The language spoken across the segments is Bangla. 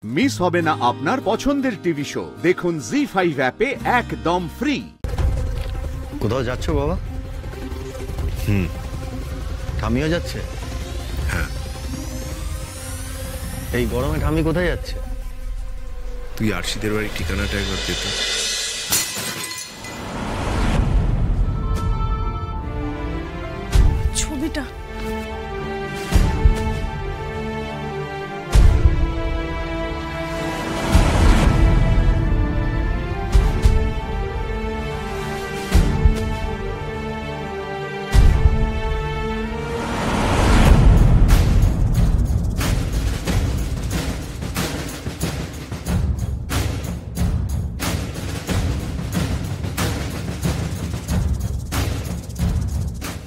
মিস হবে না আপনার পছন্দের টিভি শো। দেখুন জি5 অ্যাপে একদম ফ্রি। কোথাও যাচ্ছ বাবা? ঠামিও যাচ্ছে? হ্যাঁ। এই গরমে ঠামি কোথায় যাচ্ছে? তুই আরশিদের বাড়ির ঠিকানাটা একবার পেতে। ছবিটা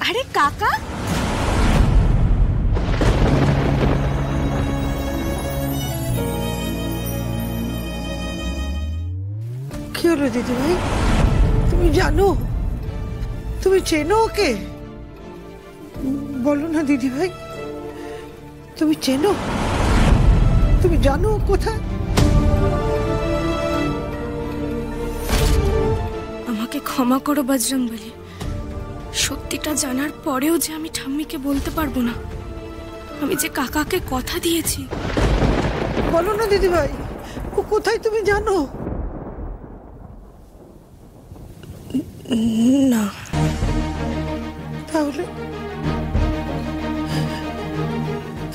আরে কাকা, কি হলো দিদি ভাই? তুমি জানো, তুমি চেনো ওকে? বলো না দিদি ভাই, তুমি চেনো, তুমি জানো কোথায়? আমাকে ক্ষমা করো বজরংবলী। সত্যিটা জানার পরেও যে আমি ঠাম্মিকে বলতে পারবো না। আমি যে কাকাকে কথা দিয়েছি। বলো না দিদি ভাই, ও কোথায় তুমি জানো? না। তাহলে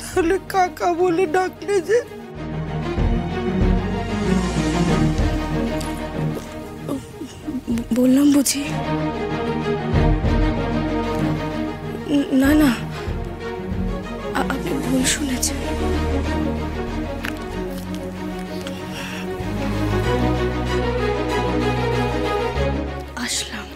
তাহলে কাকা বলে ডাকলে যে? বললাম বুঝি? না না, আপনি ভুল শুনেছেন। আসলাম।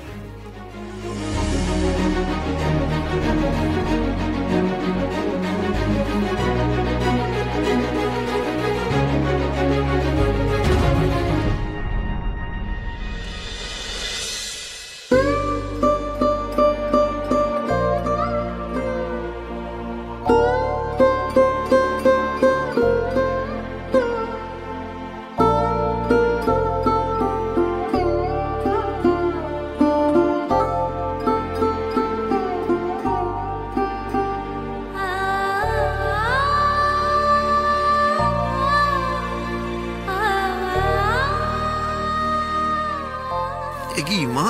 কি মা,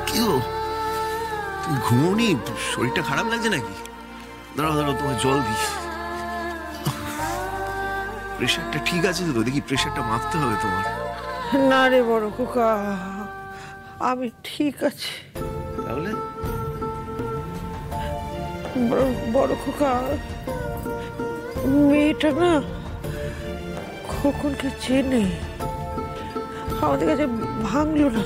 কি হলো? তুমি ঘুমোনি? শরীরটা খারাপ লাগছে নাকি? দাঁড়াও দাঁড়াও, তোমার জল দিই। প্রেশারটা ঠিক আছে তো? দেখি প্রেশারটা মাপতে হবে তোমার। না রে বড় খোকা, আমি ঠিক আছি। তাহলে বড় খোকা, মেয়েটা না খোকনকে চেনে, আমাদের কাছে ভাঙলো না।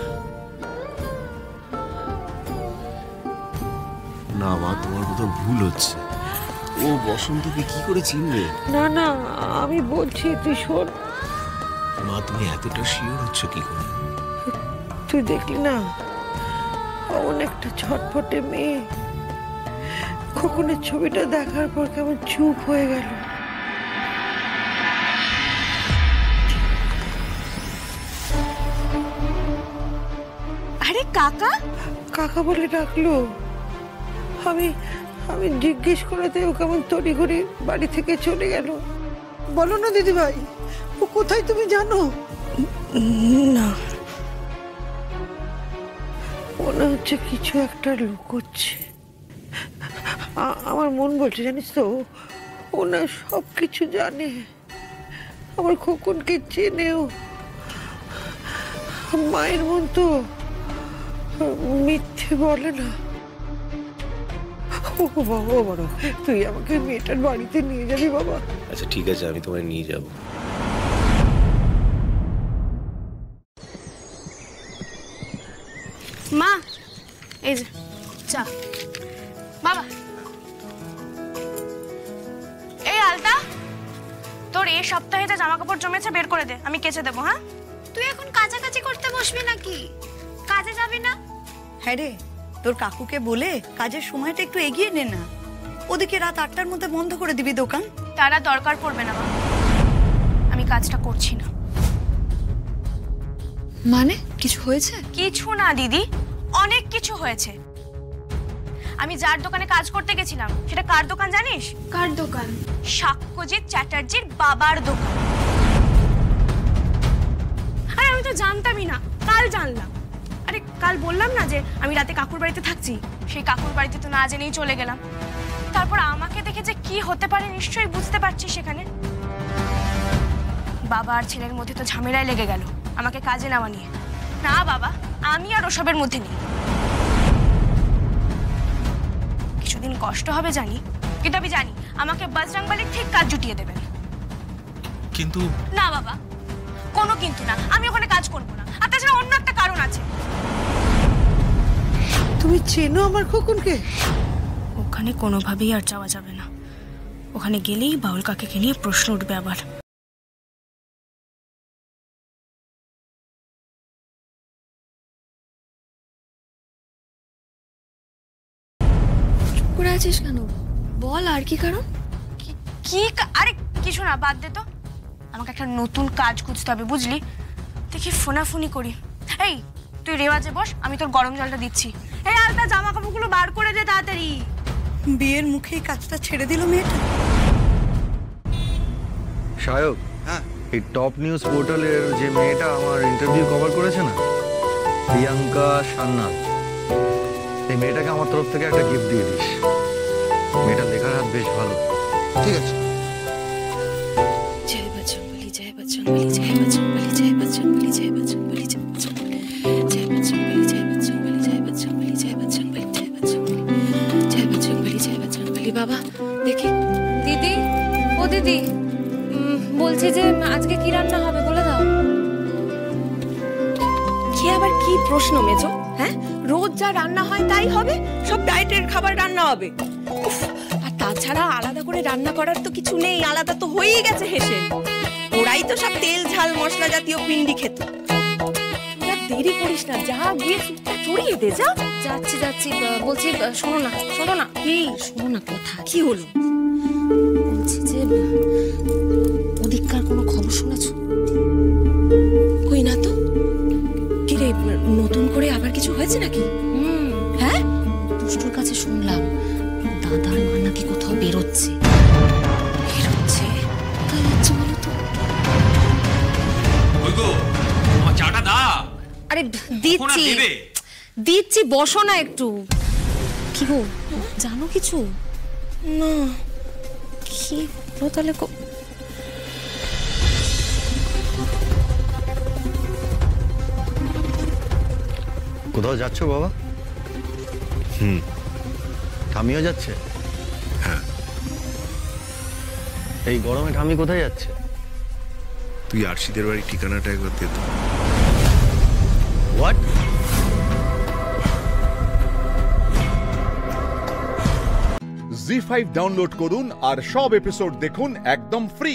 না মা, তোমার কোথাও ভুল হচ্ছে। ও বসন্তকে কি করে চিনবে? না না, আমি বলছি তুই শোন। মা, তুমি এতটা শিওর হচ্ছে কি করে? তুই দেখলি না, অমন একটা ছটফটে মেয়ে খোকনের ছবিটা দেখার পর কেমন চুপ হয়ে গেল। আরে কাকা, কাকা বলে ডাকলো। আমি আমি জিজ্ঞেস করাতে ও কেমন তড়িঘড়ি বাড়ি থেকে চলে গেল। বলো না দিদি ভাই, ও কোথায় তুমি জানো? না। মনে হচ্ছে কিছু একটা লুকোচ্ছে। আমার মন বলছে জানিস তো, ও না সব কিছু জানে, আমার খোকনকে চেনেও। মায়ের মন তো মিথ্যে বলে না। ও বাবা, বড় তুই আমাকে মেয়েটার বাড়িতে নিয়ে যাবি বাবা? আচ্ছা ঠিক আছে, আমি তোমায় নিয়ে যাব। মা, এই যে চা। বাবা, এই আলতা, তোর এই সপ্তাহে যা জামা কাপড় জমেছে বের করে দে, আমি কেচে দেবো। হ্যাঁ, তুই এখন কাচাকাচি করতে বসবি নাকি? কাজে যাবি না? হ্যাঁ রে, তোর কাকুকে বলে কাজের সময়টা একটু এগিয়ে নে না। ওদিকে রাত 8টার মধ্যে বন্ধ করে দিবি দোকান। তারা দরকার পড়বে না মা। কাজটা করছি না। মানে কিছু হয়েছে? কিছু না দিদি, অনেক কিছু হয়েছে। আমি যার দোকানে কাজ করতে গেছিলাম সেটা কার দোকান জানিস? কার দোকান? সাক্ষ্যজিৎ চ্যাটার্জির বাবার দোকান। আরে আমি তো জানতামই না, কাল জানলাম। আরে কাল বললাম না যে আমি রাতে কাকুর বাড়িতে থাকছি, সেই কাকুর বাড়িতে তো না জেনেই চলে গেলাম। তারপর আমাকে দেখে যে কি হতে পারে নিশ্চয়ই বুঝতে পারছি। সেখানে বাবা আর ছেলের মধ্যে তো ঝামেলায় লেগে গেল আমাকে কাজে নেওয়া নিয়ে। না বাবা, আমি আর ওসবের মধ্যে নেই। কিছুদিন কষ্ট হবে জানি, কিন্তু আমি জানি আমাকে বজরংবলী ঠিক কাজ জুটিয়ে দেবেন। কিন্তু না বাবা, কোনো কিন্তু না, আমি ওখানে কাজ করবো না। আর তাছাড়া অন্য একটা কারণ আছে। তুমি চেনো আমার খোকনকে? ওখানে কোনোভাবেই আর যাওয়া যাবে না। ওখানে গেলেই বাউল কাকাকে নিয়ে প্রশ্ন উঠবে আবার। চুপ করে আছিস কেন? বল, আর কি কারণ? আরে কিছু না, বাদ দে তো। আমাকে একটা নতুন কাজ খুঁজতে হবে, বুঝলি? দেখি ফোনাফোনি করি। এই তুই রেওয়াজে বস, আমি তোর গরম জলটা দিচ্ছি। এই আলতা জামা কাপড়গুলো বার করে দে তাড়াতাড়ি। বিয়ের মুখে এই কাজটা ছেড়ে দিল মেয়েটা। সায়ক, হ্যাঁ, এই টপ নিউজ পোর্টালের যে মেয়েটা আমার ইন্টারভিউ কভার করেছে না, প্রিয়াঙ্কা সান্যাল, এই মেয়েটাকে আমার তরফ থেকে একটা গিফট দিয়ে দিস। মেয়েটা লেখার হাত বেশ ভালো। ঠিক আছে। জয় বজরংবলী, জয় বজরংবলী, জয় বজরংবলী, জয় বজরংবলী, জয় বজরংবলী, জয় বজরংবলী, জয় বজরংবলী, জয় বজরংবলী, জয় বজরংবলী, জয় বজরংবলী, জয় বজরংবলী, জয় বজরংবলী, জয় বজরংবলী। বাবা দেখি। দিদি, ও দিদি, বলছি যে আজকে কি রান্না হবে বলে দাও। কি আবার কি প্রশ্ন মেজো? হ্যাঁ, রোজ যা রান্না হয় তাই হবে? সব ডায়েটের খাবার রান্না হবে? উফ, আর তাছাড়া আলাদা করে রান্না করার তো কিছু নেই, আলাদা তো হয়েই গেছে হেসে। ওরাই তো সব তেল ঝাল মশলা জাতীয় পিন্ডি খেত। তুই আর দেরি করিস না, যা গিয়ে সুপটা চড়িয়ে দে। যা। যাচ্ছি যাচ্ছি। বলছি শোনো না, শোনো না। কি? শোনো না কথা। কি হলো? বলছি যে ওদিককার কোনো খবর শুনেছো? কই না তো। কি রে, নতুন করে আবার কিছু হয়েছে নাকি? হ্যাঁ, দুষ্টুর কাছে শুনলাম দাদার মা নাকি কোথাও বেরোচ্ছে। বেরোচ্ছে? তাই যাচ্ছে বলো তো। চাটা দা। আরে দিচ্ছি দিচ্ছি, বসো না একটু। কি গো, জানো কিছু? না। কি বলো তাহলে? কোথাও যাচ্ছ বাবা? ঠামিও যাচ্ছে? হ্যাঁ। এই গরমে ঠামি কোথায় যাচ্ছে? তুই আরশিদের বাড়ির ঠিকানাটা একবার দে তো। হোয়াট? জি5 ডাউনলোড করুন আর সব এপিসোড দেখুন একদম ফ্রি।